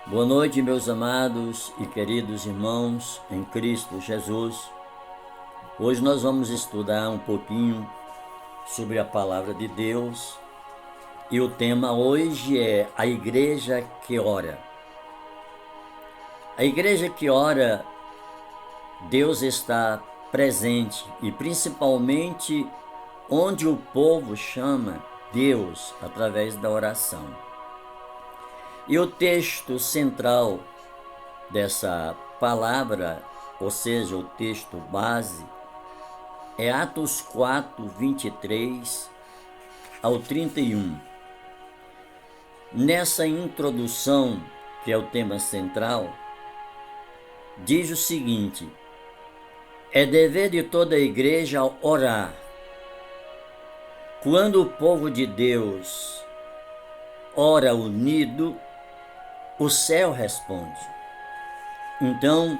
Boa noite, meus amados e queridos irmãos em Cristo Jesus. Hoje nós vamos estudar um pouquinho sobre a palavra de Deus e o tema hoje é a igreja que ora. A igreja que ora, Deus está presente e principalmente onde o povo chama Deus através da oração. E o texto central dessa palavra, ou seja, o texto base, é Atos 4, 23 ao 31. Nessa introdução, que é o tema central, diz o seguinte: é dever de toda a igreja orar. Quando o povo de Deus ora unido, o céu responde. Então,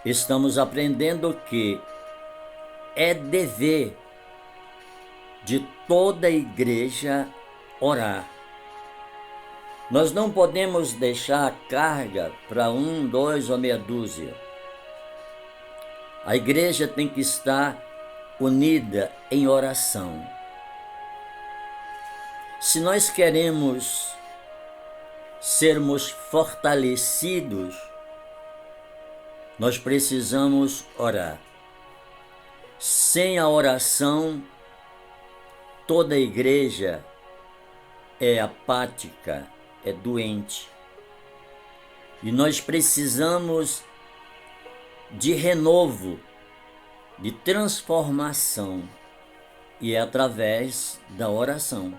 estamos aprendendo que é dever de toda a igreja orar. Nós não podemos deixar a carga para um, dois ou meia dúzia. A igreja tem que estar unida em oração. Se nós queremos sermos fortalecidos, nós precisamos orar. Sem a oração, toda a igreja é apática, é doente. E nós precisamos de renovo, de transformação, e é através da oração.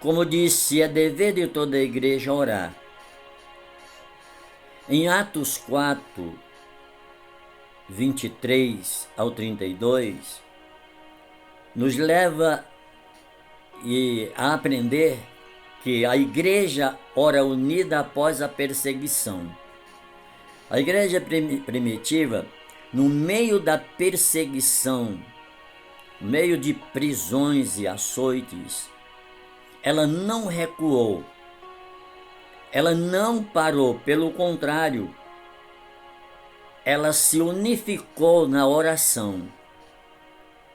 Como disse, é dever de toda a igreja orar. Em Atos 4, 23 ao 32, nos leva a aprender que a igreja ora unida após a perseguição. A igreja primitiva, no meio da perseguição, no meio de prisões e açoites, ela não recuou, ela não parou, pelo contrário, ela se unificou na oração,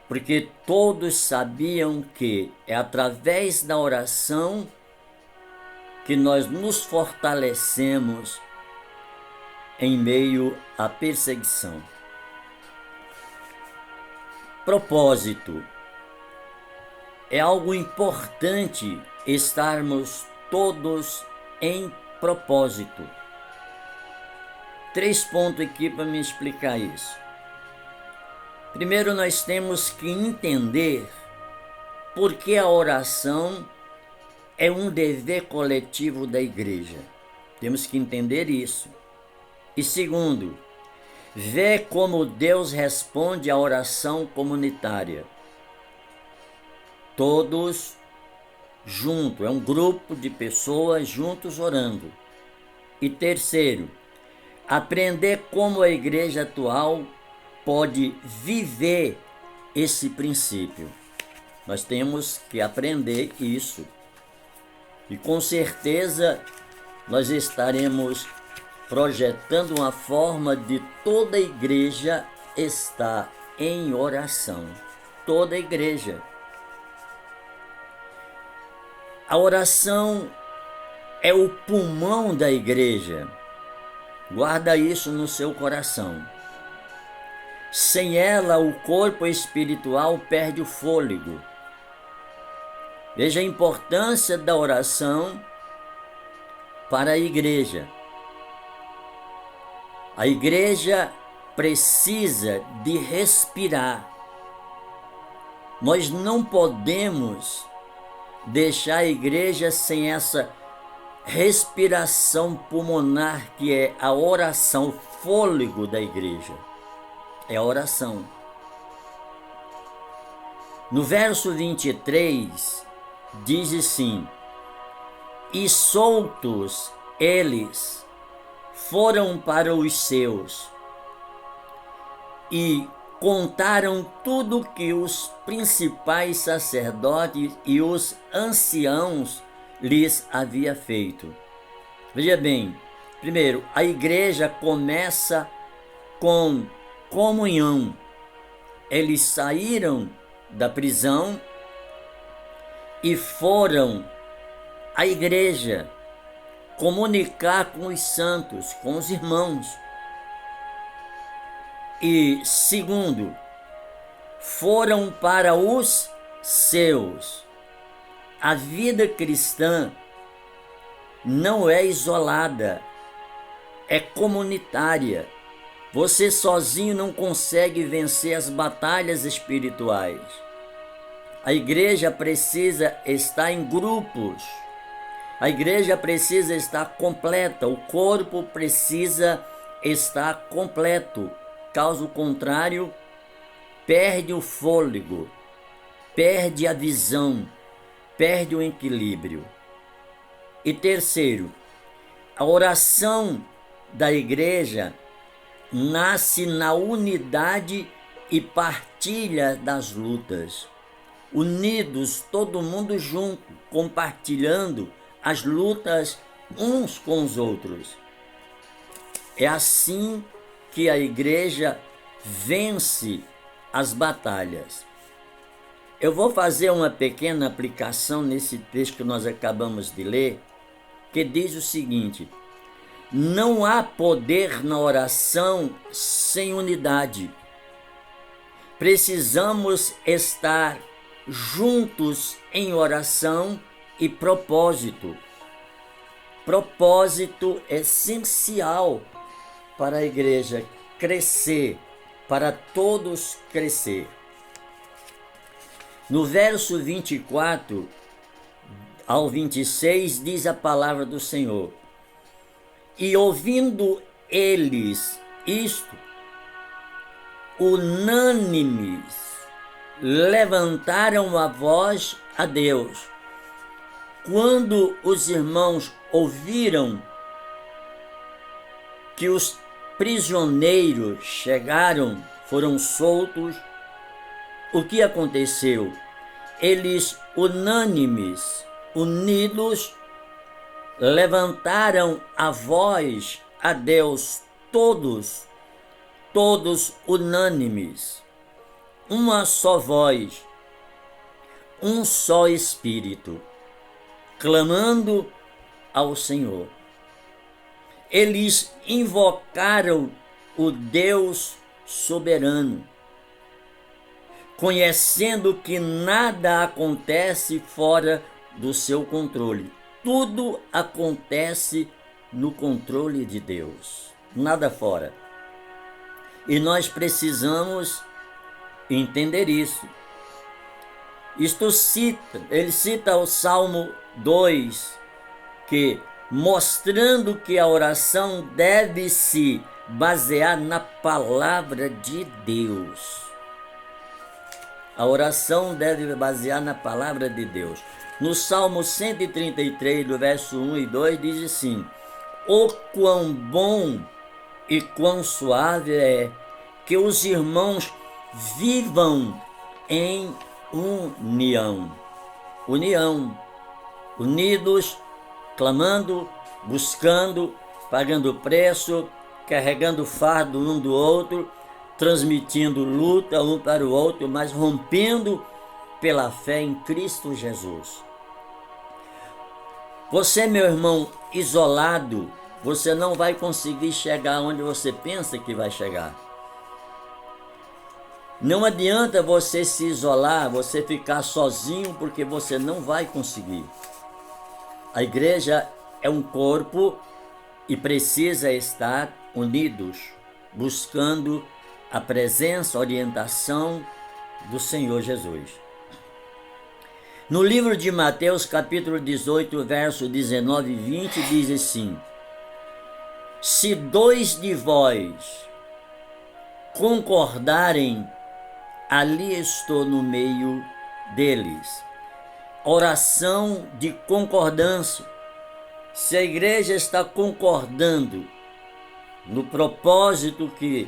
porque todos sabiam que é através da oração que nós nos fortalecemos em meio à perseguição. Propósito. É algo importante estarmos todos em propósito. 3 pontos aqui para me explicar isso. Primeiro, nós temos que entender por que a oração é um dever coletivo da igreja. Temos que entender isso. E segundo, ver como Deus responde à oração comunitária. Todos juntos, é um grupo de pessoas juntos orando. E terceiro, aprender como a igreja atual pode viver esse princípio. Nós temos que aprender isso. E com certeza nós estaremos projetando uma forma de toda a igreja estar em oração. Toda a igreja. A oração é o pulmão da igreja. Guarda isso no seu coração. Sem ela, o corpo espiritual perde o fôlego. Veja a importância da oração para a igreja. A igreja precisa de respirar. Nós não podemos deixar a igreja sem essa respiração pulmonar que é a oração, o fôlego da igreja. É a oração. No verso 23, diz assim: e soltos eles foram para os seus, e contaram tudo que os principais sacerdotes e os anciãos lhes havia feito. Veja bem, primeiro, a igreja começa com comunhão. Eles saíram da prisão e foram à igreja comunicar com os santos, com os irmãos. E segundo, foram para os seus. A vida cristã não é isolada, é comunitária. Você sozinho não consegue vencer as batalhas espirituais. A igreja precisa estar em grupos. A igreja precisa estar completa. O corpo precisa estar completo. Caso contrário, perde o fôlego, perde a visão, perde o equilíbrio. E terceiro, a oração da igreja nasce na unidade e partilha das lutas. Unidos, todo mundo junto, compartilhando as lutas uns com os outros. É assim que a igreja vence as batalhas. Eu vou fazer uma pequena aplicação nesse texto que nós acabamos de ler, que diz o seguinte: não há poder na oração sem unidade. Precisamos estar juntos em oração e propósito. Propósito essencial para a igreja crescer, para todos crescer. No verso 24 ao 26 diz a palavra do Senhor: e ouvindo eles isto, unânimes, levantaram a voz a Deus. Quando os irmãos ouviram que os prisioneiros chegaram, foram soltos, o que aconteceu? Eles unânimes, unidos, levantaram a voz a Deus, todos unânimes, uma só voz, um só espírito, clamando ao Senhor. Eles invocaram o Deus soberano, conhecendo que nada acontece fora do seu controle. Tudo acontece no controle de Deus, nada fora. E nós precisamos entender isso. Ele cita o Salmo 2, que mostrando que a oração deve se basear na palavra de Deus. A oração deve basear na palavra de Deus. No Salmo 133, do verso 1 e 2, diz assim: o quão bom e quão suave é que os irmãos vivam em união. Unidos, clamando, buscando, pagando preço, carregando fardo um do outro, transmitindo luta um para o outro, mas rompendo pela fé em Cristo Jesus. Você, meu irmão, isolado, você não vai conseguir chegar onde você pensa que vai chegar. Não adianta você se isolar, você ficar sozinho, porque você não vai conseguir. A igreja é um corpo e precisa estar unidos, buscando a presença, a orientação do Senhor Jesus. No livro de Mateus, capítulo 18, verso 19 e 20, diz assim: se dois de vós concordarem, ali estou no meio deles. Oração de concordância. Se a igreja está concordando no propósito que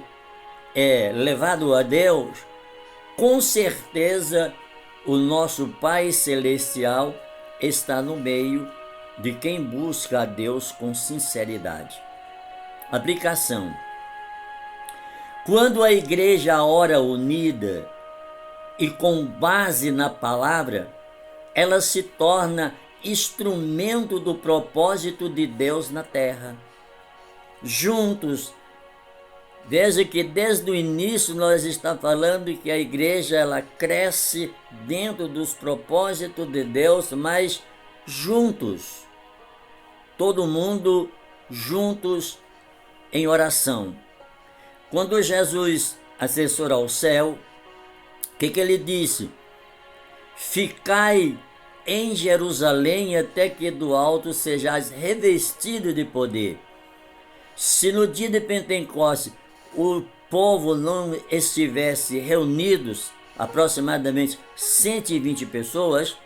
é levado a Deus, com certeza o nosso Pai Celestial está no meio de quem busca a Deus com sinceridade. Aplicação: quando a igreja ora unida e com base na palavra, ela se torna instrumento do propósito de Deus na terra. Juntos, veja que desde o início nós estamos falando que a igreja ela cresce dentro dos propósitos de Deus, mas juntos, todo mundo juntos em oração. Quando Jesus ascendeu ao céu, o que ele disse? Ficai em Jerusalém até que do alto sejais revestidos de poder. Se no dia de Pentecostes o povo não estivesse reunidos, aproximadamente 120 pessoas,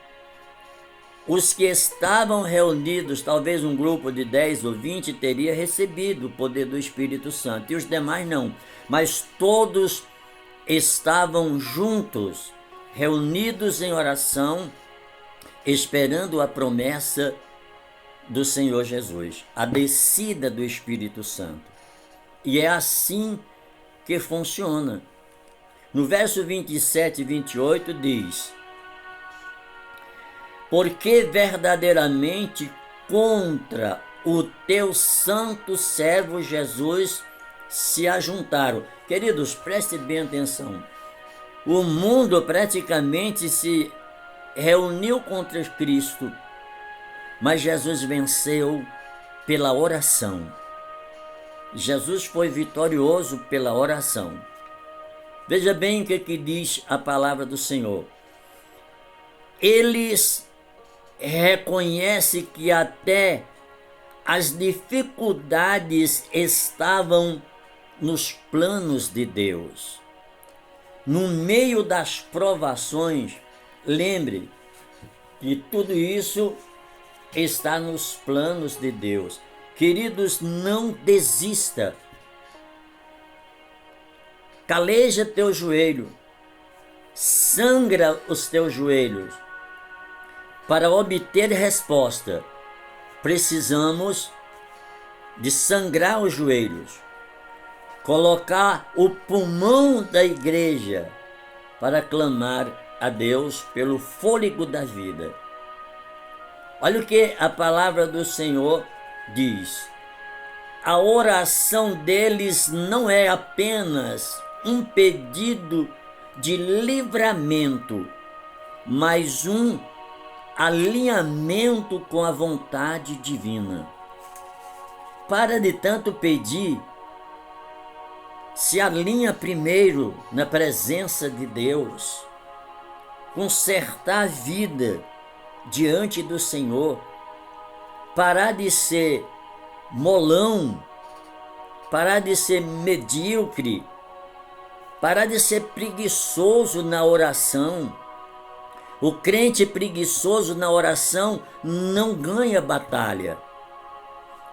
os que estavam reunidos, talvez um grupo de 10 ou 20, teria recebido o poder do Espírito Santo, e os demais não. Mas todos estavam juntos, reunidos em oração, esperando a promessa do Senhor Jesus, a descida do Espírito Santo. E é assim que funciona. No verso 27 e 28 diz: porque verdadeiramente contra o teu santo servo Jesus se ajuntaram. Queridos, preste bem atenção. O mundo praticamente se reuniu contra Cristo, mas Jesus venceu pela oração. Jesus foi vitorioso pela oração. Veja bem o que diz a palavra do Senhor. Eles reconhecem que até as dificuldades estavam nos planos de Deus. No meio das provações, lembre que tudo isso está nos planos de Deus. Queridos, não desista. Caleja teu joelho, sangra os teus joelhos. Para obter resposta, precisamos de sangrar os joelhos, colocar o pulmão da igreja para clamar a Deus pelo fôlego da vida. Olha o que a palavra do Senhor diz. A oração deles não é apenas um pedido de livramento, mas um alinhamento com a vontade divina. Para de tanto pedir, se alinha primeiro na presença de Deus, consertar a vida diante do Senhor, parar de ser molão, parar de ser medíocre, parar de ser preguiçoso na oração. O crente preguiçoso na oração não ganha batalha.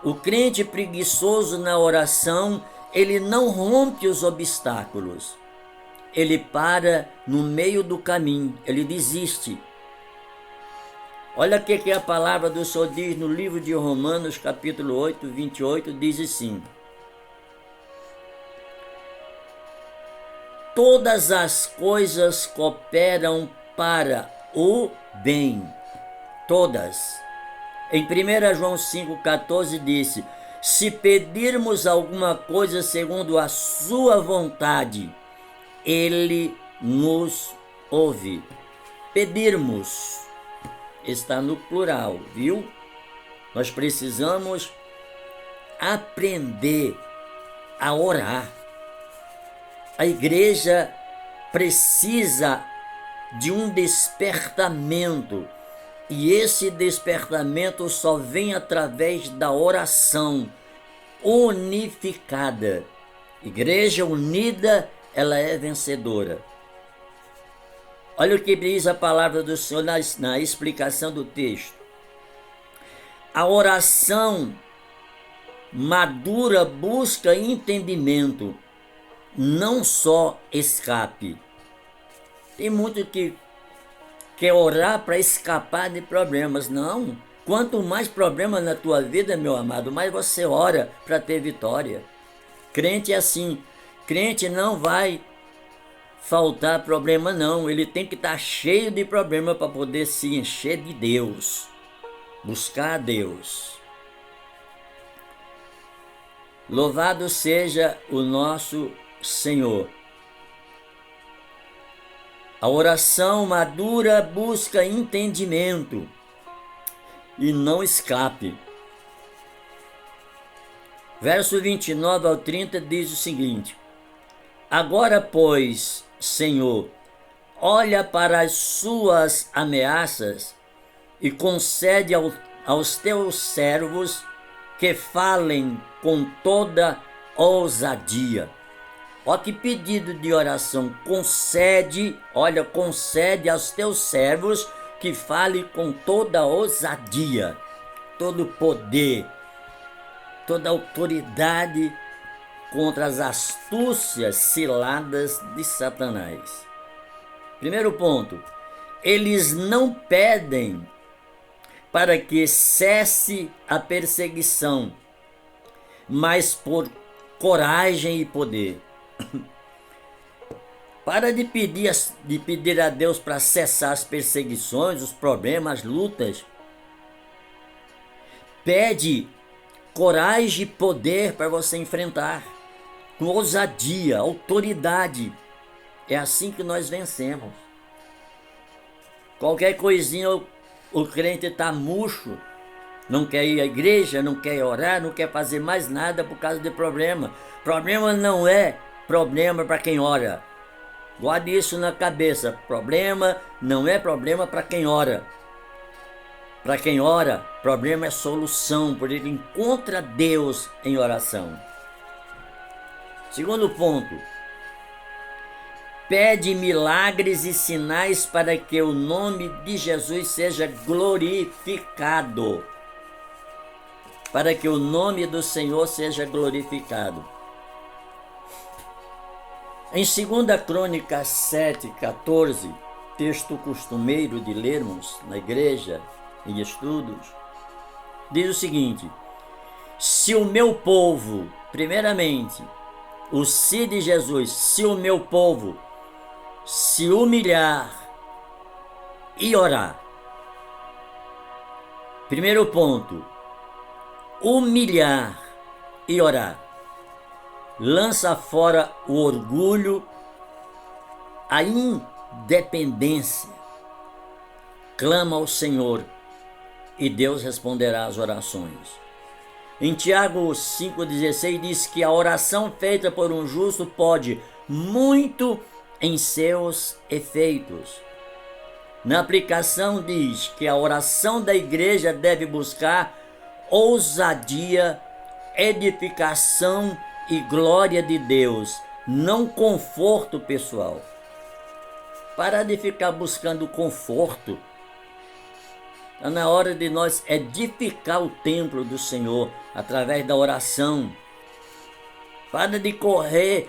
O crente preguiçoso na oração, ele não rompe os obstáculos. Ele para no meio do caminho, ele desiste. Olha o que a palavra do Senhor diz no livro de Romanos, capítulo 8, 28, diz assim: todas as coisas cooperam para o bem. Todas. Em 1 João 5,14 disse: se pedirmos alguma coisa segundo a sua vontade, ele nos ouve. Pedirmos está no plural, viu? Nós precisamos aprender a orar. A igreja precisa de um despertamento, e esse despertamento só vem através da oração unificada. Igreja unida, ela é vencedora. Olha o que diz a palavra do Senhor na explicação do texto. A oração madura busca entendimento, não só escape. Tem muito que quer orar para escapar de problemas. Não. Quanto mais problemas na tua vida, meu amado, mais você ora para ter vitória. Crente é assim. Crente não vai faltar problema, não. Ele tem que estar cheio de problema para poder se encher de Deus. Buscar a Deus. Louvado seja o nosso Senhor. A oração madura busca entendimento e não escape. Verso 29 ao 30 diz o seguinte: Agora, pois, Senhor, olha para as suas ameaças e concede aos teus servos que falem com toda ousadia. Olha que pedido de oração. Concede aos teus servos que falem com toda ousadia, todo poder, toda autoridade contra as astúcias ciladas de Satanás. Primeiro ponto, eles não pedem para que cesse a perseguição, mas por coragem e poder. Para de pedir a Deus para cessar as perseguições, os problemas, as lutas. Pede coragem e poder para você enfrentar, com ousadia, autoridade. É assim que nós vencemos. Qualquer coisinha o crente está murcho, não quer ir à igreja, não quer orar, não quer fazer mais nada por causa de problema. Problema não é problema para quem ora. Guarde isso na cabeça. Problema não é problema para quem ora. Para quem ora, problema é solução, porque ele encontra Deus em oração. Segundo ponto, pede milagres e sinais para que o nome de Jesus seja glorificado. Para que o nome do Senhor seja glorificado. Em 2 Crônicas 7:14, texto costumeiro de lermos na igreja, em estudos, diz o seguinte: se o meu povo, primeiramente, o se de Jesus, se o meu povo se humilhar e orar. Primeiro ponto, humilhar e orar. Lança fora o orgulho, a independência. Clama ao Senhor e Deus responderá às orações. Em Tiago 5,16 diz que a oração feita por um justo pode muito em seus efeitos. Na aplicação diz que a oração da igreja deve buscar ousadia, edificação e glória de Deus, não conforto pessoal. Para de ficar buscando conforto. Está na hora de nós edificar o templo do Senhor através da oração. Para de correr,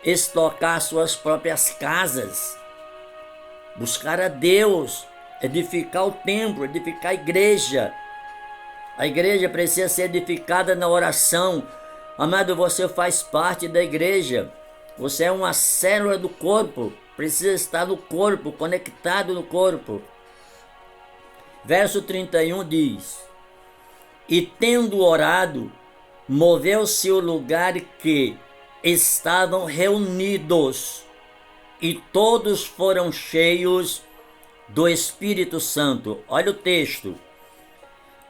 estocar suas próprias casas. Buscar a Deus, edificar o templo, edificar a igreja. A igreja precisa ser edificada na oração. Amado, você faz parte da igreja. Você é uma célula do corpo. Precisa estar no corpo, conectado no corpo. Verso 31 diz: E tendo orado, moveu-se o lugar que estavam reunidos, e todos foram cheios do Espírito Santo. Olha o texto.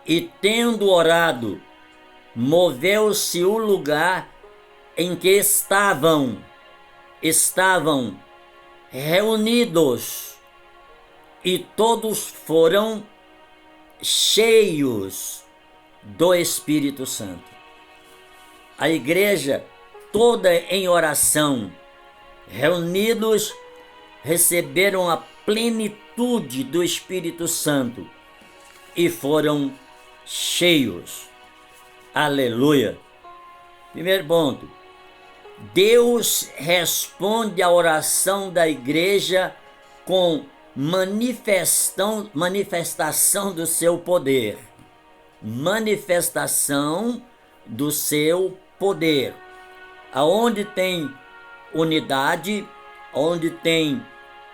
E tendo orado, moveu-se o lugar em que estavam reunidos, e todos foram cheios do Espírito Santo. A igreja toda em oração, reunidos, receberam a plenitude do Espírito Santo e foram cheios. Aleluia! Primeiro ponto, Deus responde à oração da igreja com manifestação do seu poder. Manifestação do seu poder. Aonde tem unidade, onde tem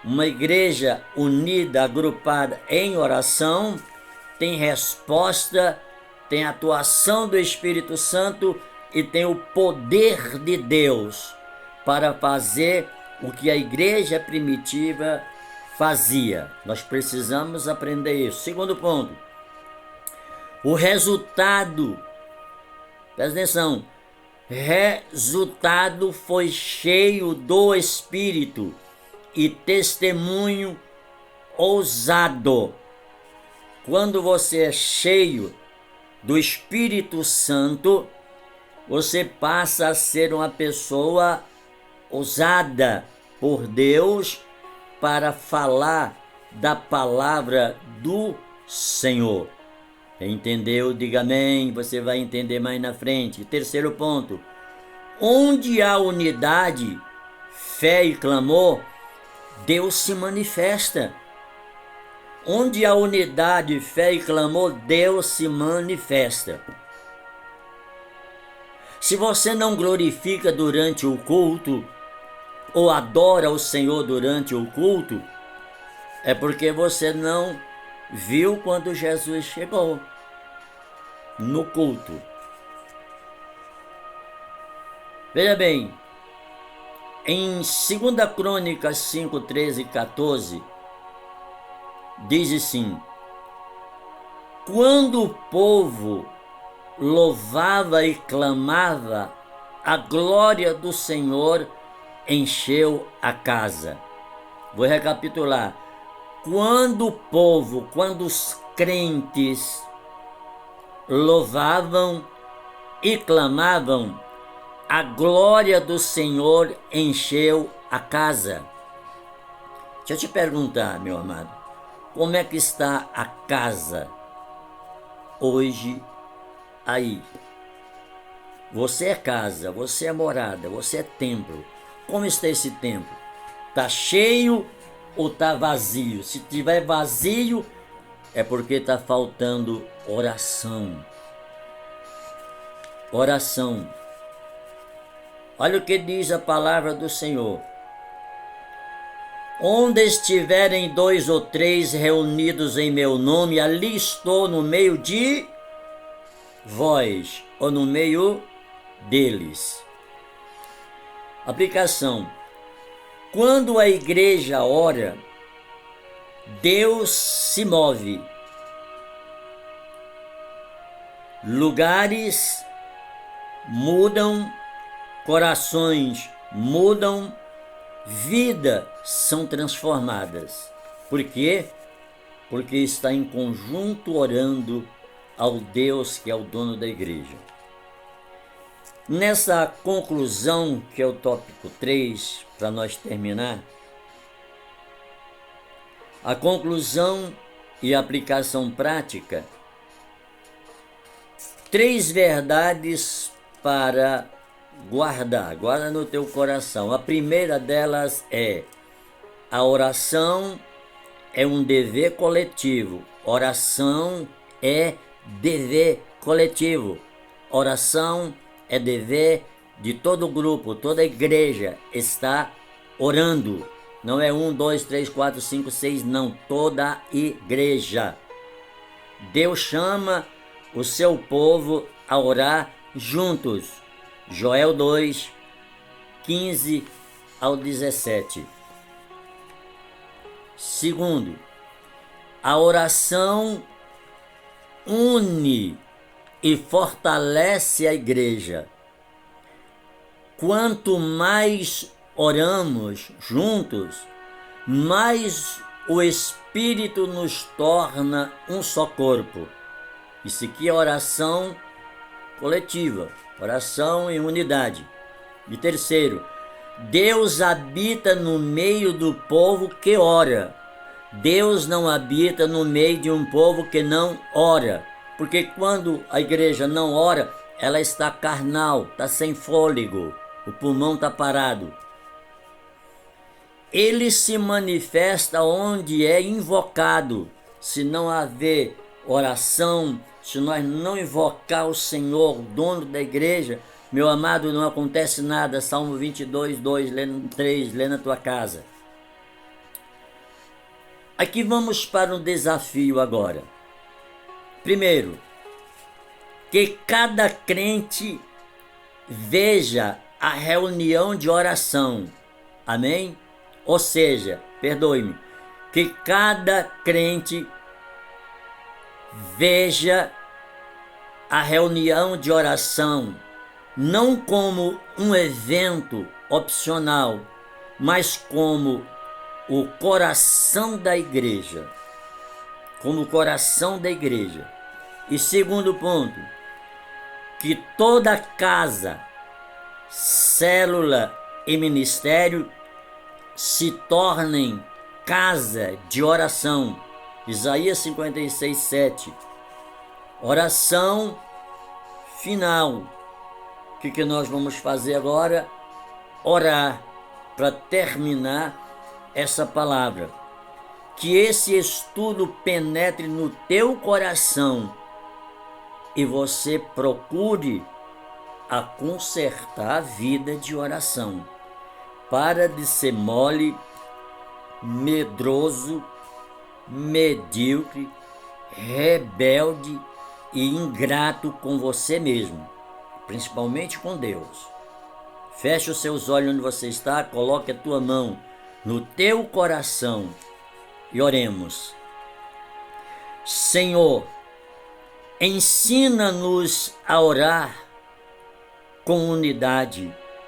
uma igreja unida, agrupada em oração, tem resposta, tem atuação do Espírito Santo e tem o poder de Deus para fazer o que a igreja primitiva fazia. Nós precisamos aprender isso. Segundo ponto, o resultado, presta atenção, resultado foi cheio do Espírito e testemunho ousado. Quando você é cheio do Espírito Santo, você passa a ser uma pessoa ousada por Deus para falar da palavra do Senhor. Quem entendeu, diga amém, você vai entender mais na frente. Terceiro ponto, onde há unidade, fé e clamor, Deus se manifesta. Onde há unidade, fé e clamor, Deus se manifesta. Se você não glorifica durante o culto, ou adora o Senhor durante o culto, é porque você não viu quando Jesus chegou no culto. Veja bem, em 2 Crônicas 5, 13 e 14, diz assim: quando o povo louvava e clamava, a glória do Senhor encheu a casa. Vou recapitular. Quando o povo, quando os crentes louvavam e clamavam, a glória do Senhor encheu a casa. Deixa eu te perguntar, meu amado, como é que está a casa hoje aí? Você é casa, você é morada, você é templo. Como está esse templo? Está cheio ou está vazio? Se estiver vazio, é porque está faltando oração. Oração. Olha o que diz a palavra do Senhor. Onde estiverem 2 ou 3 reunidos em meu nome, ali estou no meio de vós, ou no meio deles. Aplicação. Quando a igreja ora, Deus se move. Lugares mudam, corações mudam, vidas são transformadas. Por quê? Porque está em conjunto orando ao Deus que é o dono da igreja. Nessa conclusão, que é o tópico 3, para nós terminar, a conclusão e a aplicação prática, 3 verdades para guarda no teu coração. A primeira delas é: a oração é um dever coletivo. Oração é dever coletivo. Oração é dever de todo o grupo, toda a igreja está orando. Não é 1, 2, 3, 4, 5, 6, não. Toda a igreja. Deus chama o seu povo a orar juntos. Joel 2, 15 ao 17. Segundo, a oração une e fortalece a igreja. Quanto mais oramos juntos, mais o Espírito nos torna um só corpo. Isso aqui é oração coletiva, oração em unidade. E terceiro, Deus habita no meio do povo que ora. Deus não habita no meio de um povo que não ora. Porque quando a igreja não ora, ela está carnal, está sem fôlego. o pulmão está parado. Ele se manifesta onde é invocado. Se não haver oração, se nós não invocar o Senhor, o dono da igreja, meu amado, não acontece nada. Salmo 22, 2, lê 3, lê na tua casa. Aqui vamos para um desafio agora. Primeiro, que cada crente veja a reunião de oração. Amém? Ou seja, perdoe-me, que cada crente veja a reunião de oração não como um evento opcional, mas como o coração da igreja. Como o coração da igreja. E segundo ponto, que toda casa, célula e ministério se tornem casa de oração. Isaías 56, 7. Oração final. O que nós vamos fazer agora? Orar para terminar essa palavra. Que esse estudo penetre no teu coração e você procure a consertar a vida de oração. Para de ser mole, medroso, medíocre, rebelde e ingrato com você mesmo, principalmente com Deus. Feche os seus olhos onde você está, coloque a tua mão no teu coração e oremos. Senhor, ensina-nos a orar com unidade,